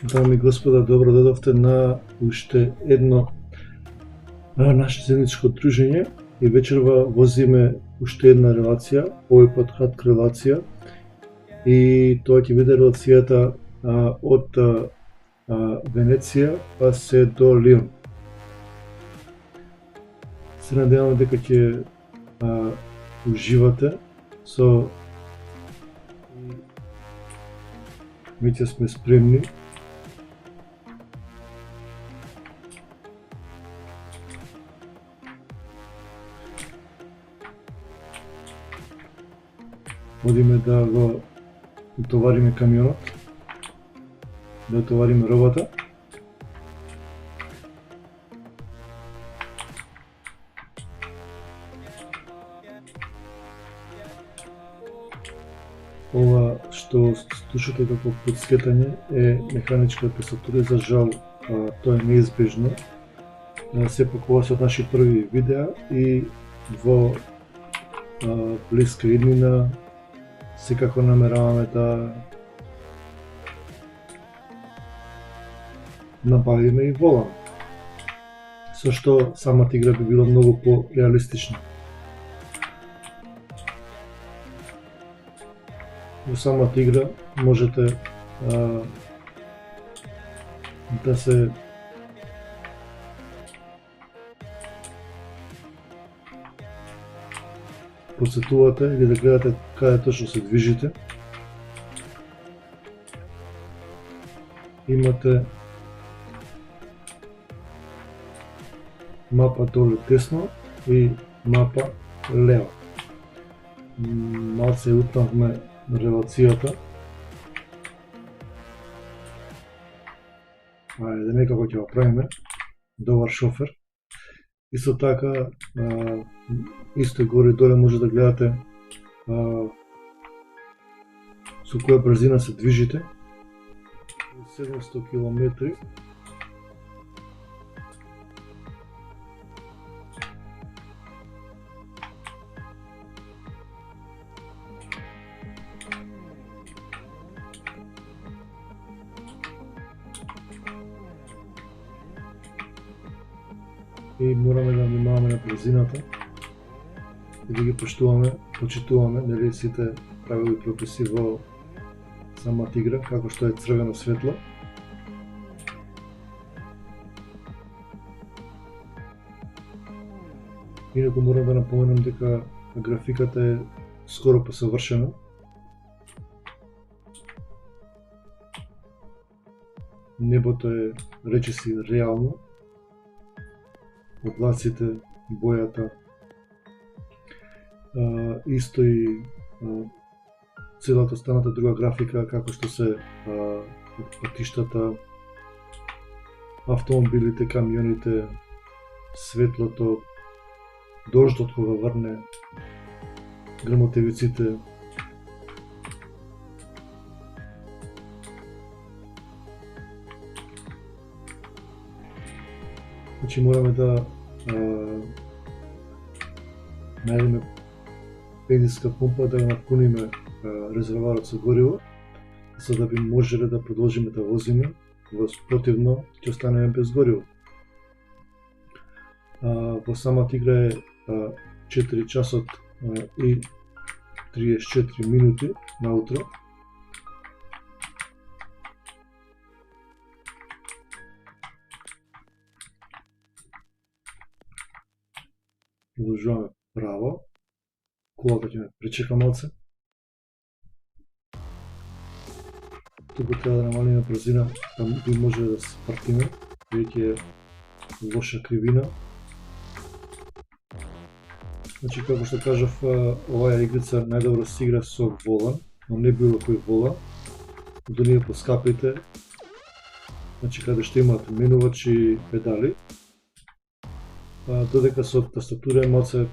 Дами и господа, добро дојдовте на уште едно наше заедничко дружење и вечерва возиме уште една релација, овој пат хатк релација, и тоа ќе биде релацијата од Венеција па се до Лион. Се надеваме дека ќе уживате со Миќе сме спремни. Одиме да го утовариме камионот, да утовариме робата. Ова што слушате како подскетање е механичка тастатура, за жал тоа е неизбежно. Сепак ова се наши први видеа и во блиска иднина секако намераваме да набавиме и волан, со што самата игра би била многу по-реалистична. Во самата игра можете да се подсетувате или да гледате каде точно се движите. Имате мапа долу десно и мапа лево. Малце утнавме релацијата. Ајде, некако ќе го правиме. Добар шофер. Исто така, исто горе доле може да гледате со која брзина се движите. 700 км. И мораме да внимаваме на брзината и да ги почитуваме нели сите правила и прописи во самата игра, како што е црвено светло. Инаку морам да напоменам дека графиката е скоро па совршена. Небото е речиси реално. Облаците, бојата, исто и целата останата друга графика, како што се патиштата, автомобилите, камионите, светлото, дождот кога врне, грмотевиците. Значи мораме да најдеме бензинска пумпа, да ја напуниме резервоарот со гориво, за да би можеле да продолжиме да возиме, во противно ќе останеме без гориво. Во самата игра е 4 часот и 34 минути наутро. Продолжуваме право. Колата ќе ме пречека малце. Туку треба да намалиме брзина, да би може да се спартиме, веќе е лоша кривина. Значи, како што кажав, оваа игрица најдобро се игра со волан, но не било кој волан. До ние поскапите, значи каде што имате менувач и педали. Додека со тастатура е малце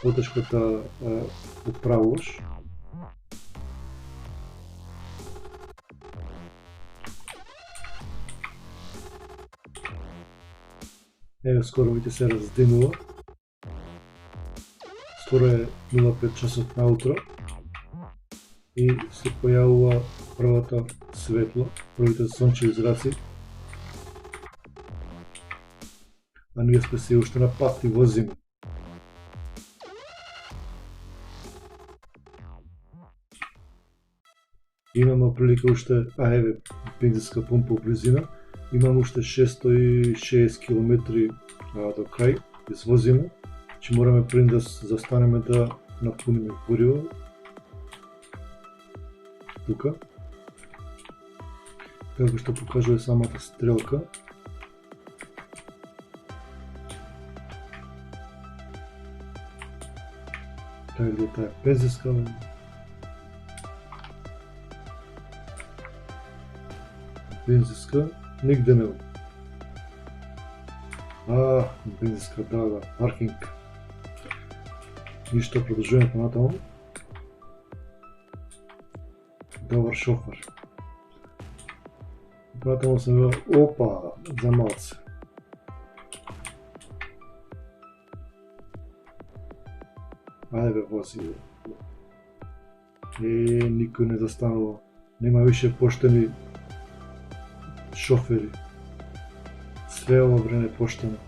потешко да управуваш. Еве, скоро веќе се разденува. Скоро е 05 часот наутро и се појавува првата светло, првите сончеви зраци, а ние сме се уште на пат и возиме. Имаме прилика уште, еве, бензинска пумпа у близина, имаме уште 660 км до крај, извозиме, че мораме пред да застанеме да напуниме гориво. Тука, како што покажува самата стрелка. Тај где таа бензинска, нигде не. Бензинска, да, паркинг. Ништо, продолжуваме понатаму. Добар шофер. Понатаму сме опа, за малце. Ајде бе, вози. Никој не застанува. Нема више поштени шофери. Све ова време поштено.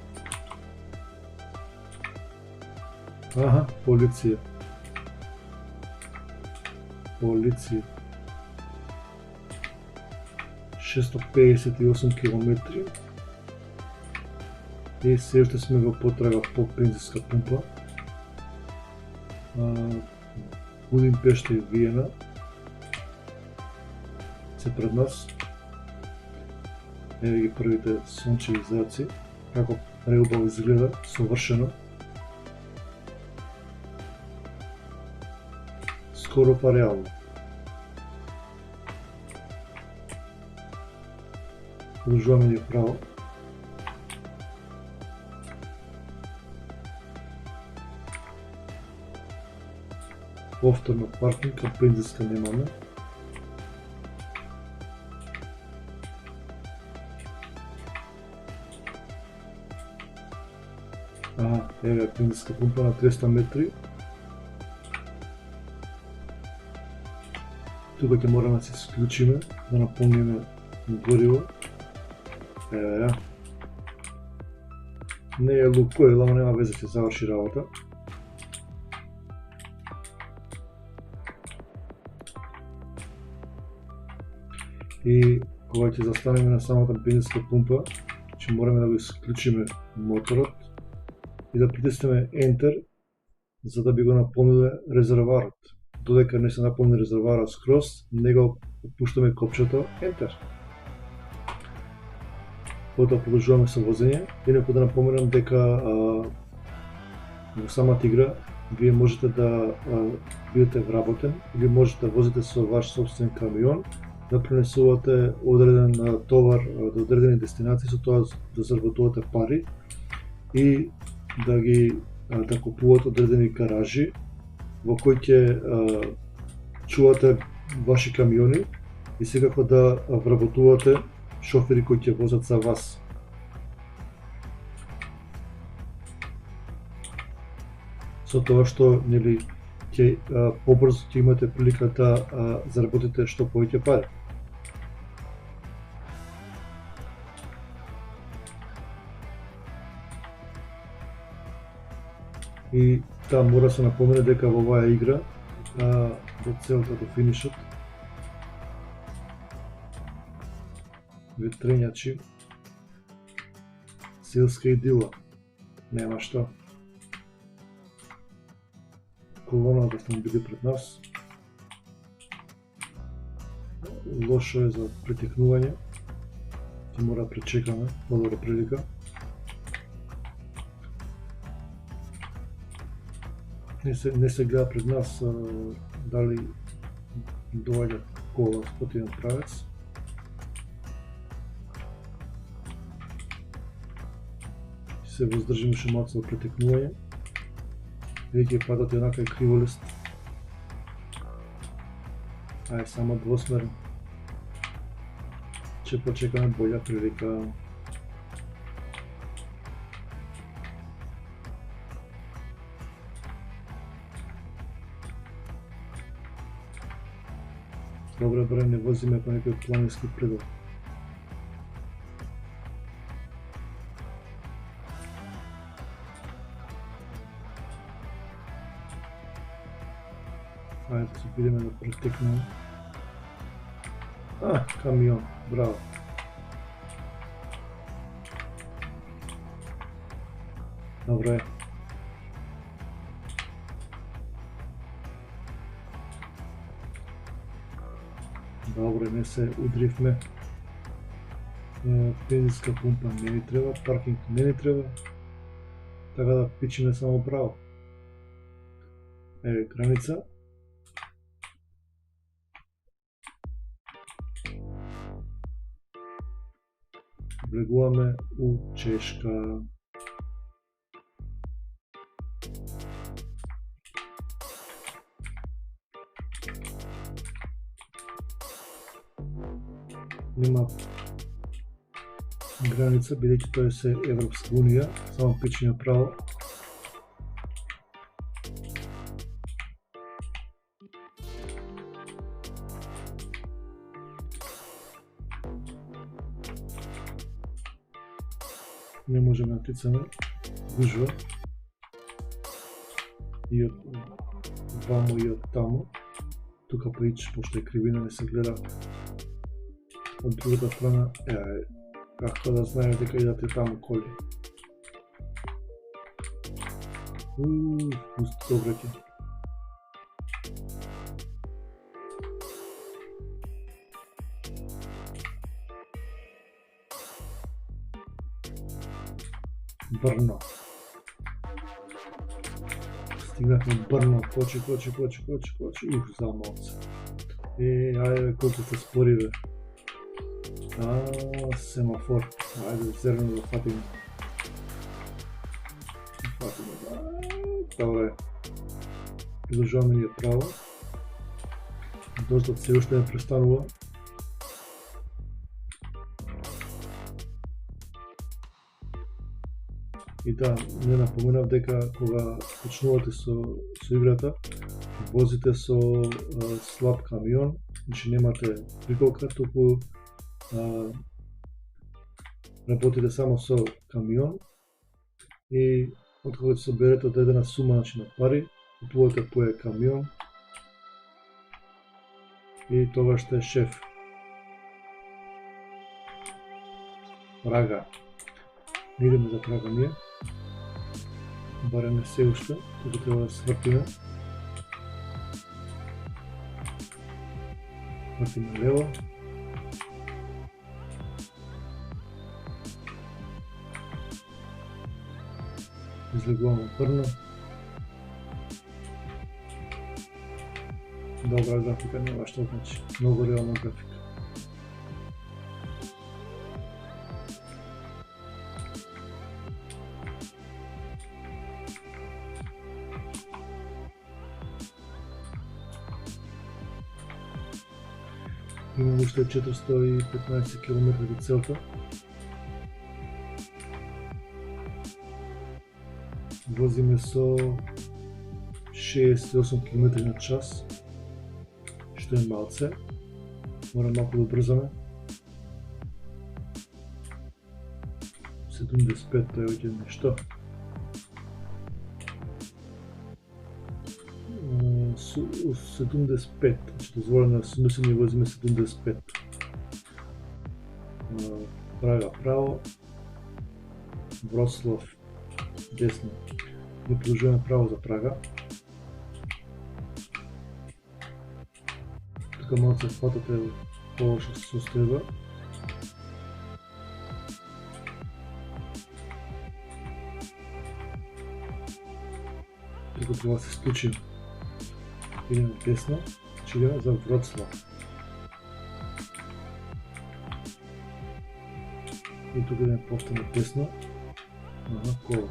Полиција. 658 километри. И се уште сме во потрага по бензинска пумпа. Будимпешта и Виена се пред нас. Еве ги првите сончеви зраци, како преубаво изгледа, совршено. Скоро па реално. Продолжуваме ни право. Повторно паркинг, а бензинска немаме. Еве бензинска пумпа на 300 метри. Тука ќе мораме да се исклучиме, да наполниме гориво. Еве ја. Не е Лукойл, ама нема везе, ќе заврши работа. И кога ќе застанеме на самата бензинска пумпа, ќе мораме да го исклучиме моторот и да притиснеме Enter, за да би го наполниле резервоарот. Додека не се наполни резервоарот скроз, не го пуштаме копчето Enter. Потоа продолжуваме со возење. Инаку да напоменам дека во самата игра вие можете да бидете вработен или можете да возите со ваш собствен камион, да пренесувате одреден товар до одредени дестинации, со тоа да заработувате пари и да купувате одредени гаражи во кои ќе чувате ваши камиони и секако да вработувате шофери кои ќе возат за вас. Со тоа што нели ќе побрзо ќе имате прилика да заработите што повеќе пари. И таа мора да се напомене дека во оваа игра до целта, до финишот, ветренјачи, селска идила, нема што. Колона од автомобили пред нас. Лошо е за претекнување. Ќе мора да пречекаме подобра прилика. Не се гледа пред нас дали доаѓа кола с противен правец. Се воздржиме уште малку за претекнување. Веќе патот е онака криволист. Ај само двосмерно. Ќе почекаме боља прилика. Добре, бре, не возиме по некој планински предел. Ајде да се бидеме да претекнеме. Камион, браво. Добре. Добре, не се удривме. Бензинска пумпа не ни треба, паркинг не ни треба. Така да пичиме само право. Еве граница. Влегуваме у Чешка. Нема граница, бидејќи тоа е Европска унија, само пичиње право. Не можеме да тицаме гужва и од вамо и од тамо. Тука поич, пошто е кривина, не се гледа од другата страна. Како да знаеме дека идате таму коли. Добре ти. Брно. Стигнахме Брно, кочи. Замалце. Ајде, колку сте спори, бе. Семафор. Ајде, зелено да фатиме. Добре. Придржуваме ние право. Дождот се уште не престанува. И да, не напоменав дека кога почнувате со играта, возите со слаб камион, значи немате приколка, туку работите само со камион и откога се соберете одредена сума на пари, купувате пој камион и тогаш сте шеф. Прага. Не идеме за Прага ние. Барем не се уште, туку треба да свртиме. Свртиме лево. Излегуваме Брно. Добра графика, нема што значи. Многу реална графика. Имам уште 415 км до целта. Возиме со 68 км на час, што е малце. Морам малку да брзаме. 75 тоа е оѓе нешто. 75, значи дозволено се носи ние возиме 75. Прага право, Вроцлав десно. Не продолжуваме право за Прага. Тука малце фатате полоша состојба. Тука треба да се исклучим. Идеме десно, че идеме за Вроцлав. И тук идеме повторно десно. Кола.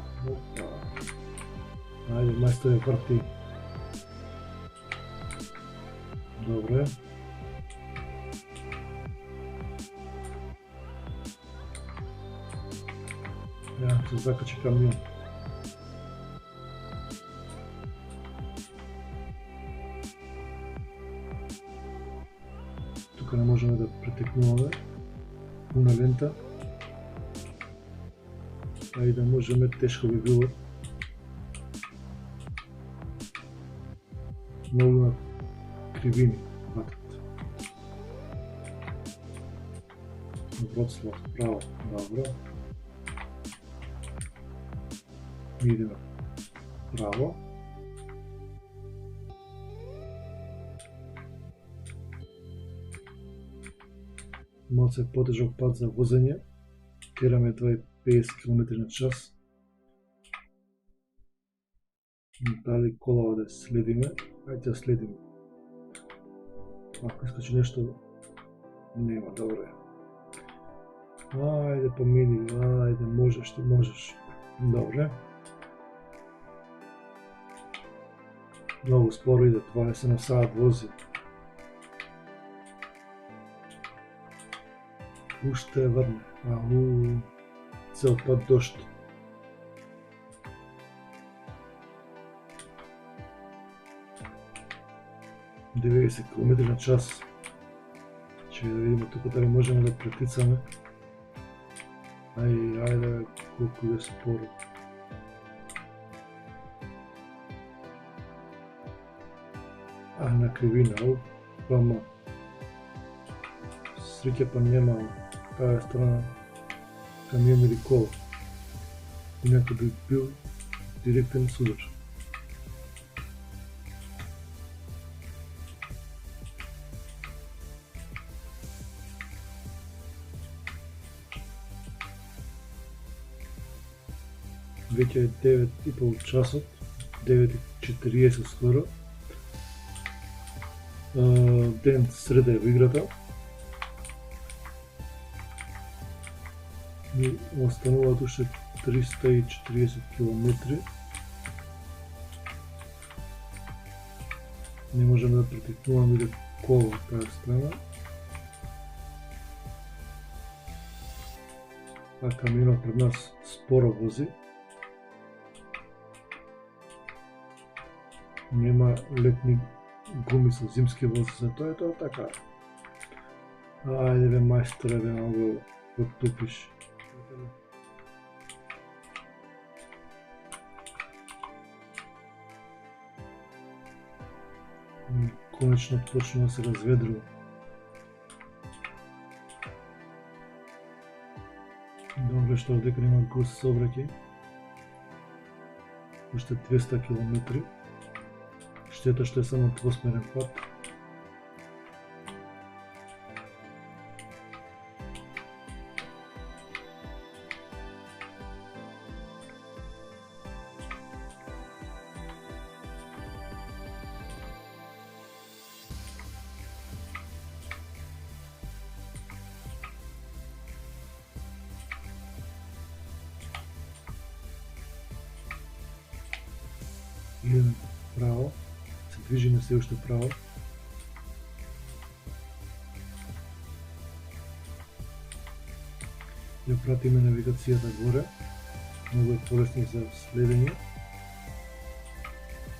Ајде, мајсторе, врти. Добре. Ја се закачи камион. претекнуваме пуна лента. А и да можеме, тешко би било. Многу на кривини ватат. Вроцлав, право, добро. Идеме право. Малце потежок пат за возење. Кераме 50 км на час. Дали колава да следиме? Ајде ја следиме. Ако искачи нешто, нема, добро е. Ајде помини, ајде, можеш, ти можеш. Добре. Многу споро иде, 20 на сат вози. Уште врне. Цел пат дошт. Деведесет км на час. Че да видиме тука дали можеме да претицаме. Ајде, колку е споро. На кривина, опама. Среќа па нема таа страна камион или кола. Инаку би бил директен судар. Веќе е 9:30 часот, 9:40 скоро. Ден среда е во играта. Ни остануваат уште 340 км. Не можеме да претекнуваме да кола од таа страна. А камионот пред нас споро вози. Нема летни гуми со зимски вози, за тоа е тоа така. Ајде бе мајсторе, бе, много потупиш. Конечно почна да се разведрува. Добре што овдека нема густ сообраќај. Уште 200 км. Штета што е само двосмерен пат. Идеме право. Се движиме се уште право. Ја пратиме навигацијата горе. Многу е полесно за следење.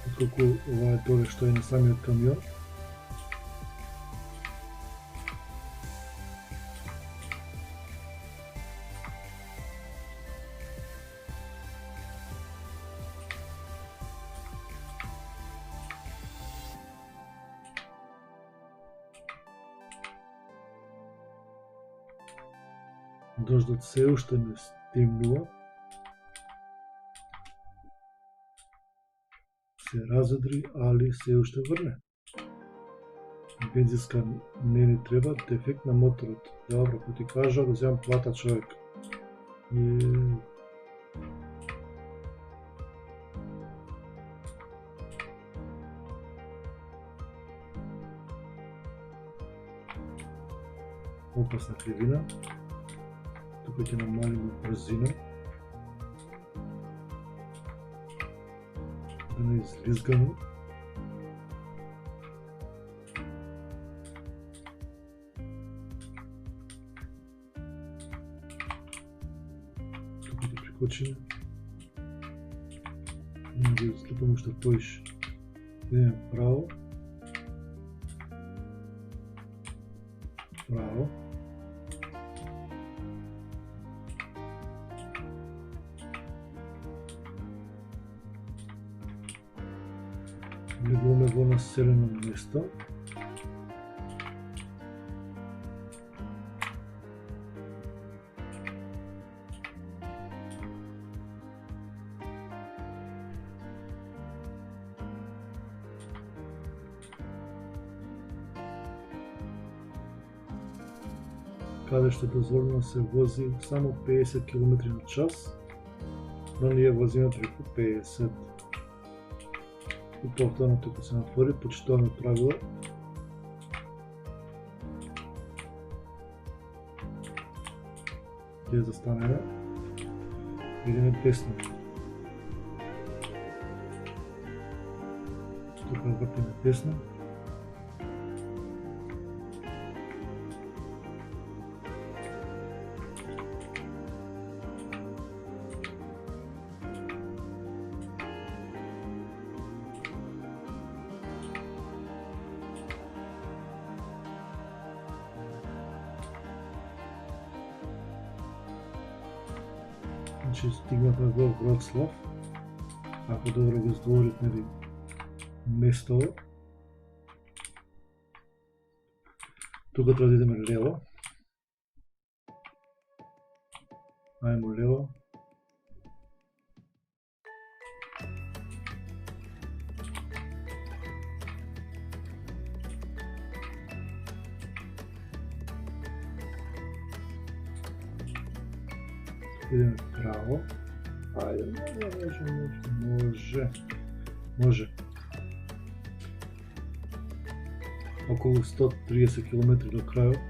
Отколку ова е доле што е на самиот камион. Дождот се уште не стемнува. Се разведри, али се уште врне. Бензинска не ни треба, дефект на моторот. Добро, ако ти кажа, да земам плата човек. Опасна кривина. Тука ќе намалиме брзина. Да не излизгаме. Тука ќе прикочиме. Не да излипам уште поише. Идеме право. Право. Влегуваме во населено место. Каде што е дозволено се вози само 50 км на час, но ние возиме преку 50. И повторно тука се натвори почитувано правило. Ќе застанеме. Идеме десно. Тука вртиме десно. Значи стигнавме во Вроцлав. Ако добро го изговорит, нели, местово. Тука треба да идеме лево. Ајмо лево. Идеме право. Ајде, може. Околу 130 км до крајот.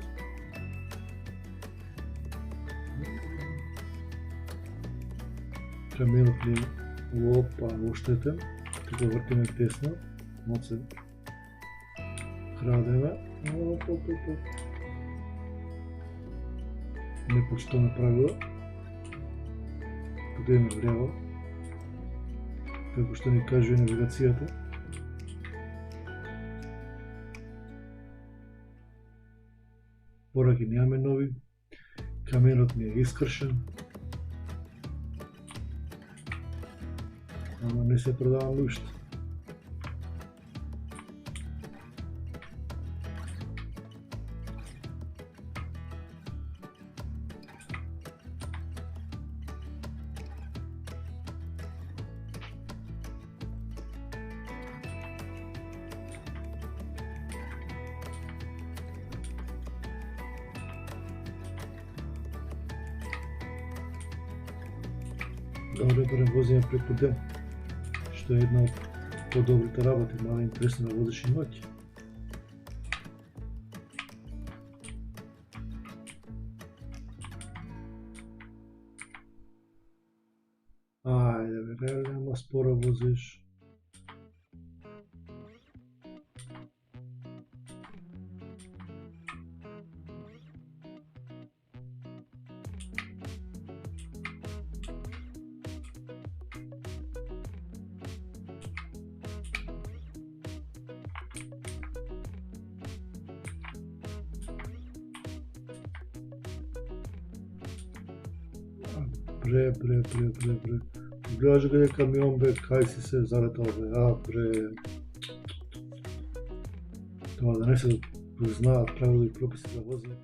Каменот ни оштетен. Тука вртиме десно. Моце крадеме. Не почитаме правила. Тука идеме влево, како што ни кажува навигацијата. Пораки немаме нови, каменот ни е искршен, ама не се продава уште. Добре превозиме преку ден, што е една од подобрите работи, мала интересно да возиш и ноќ. Ајде бе, реално, ама споро возиш. Бре. Гледаш каде камион бе, кај си се залетал бе, бре. Тоа да не се познаат правила и прописи за возење.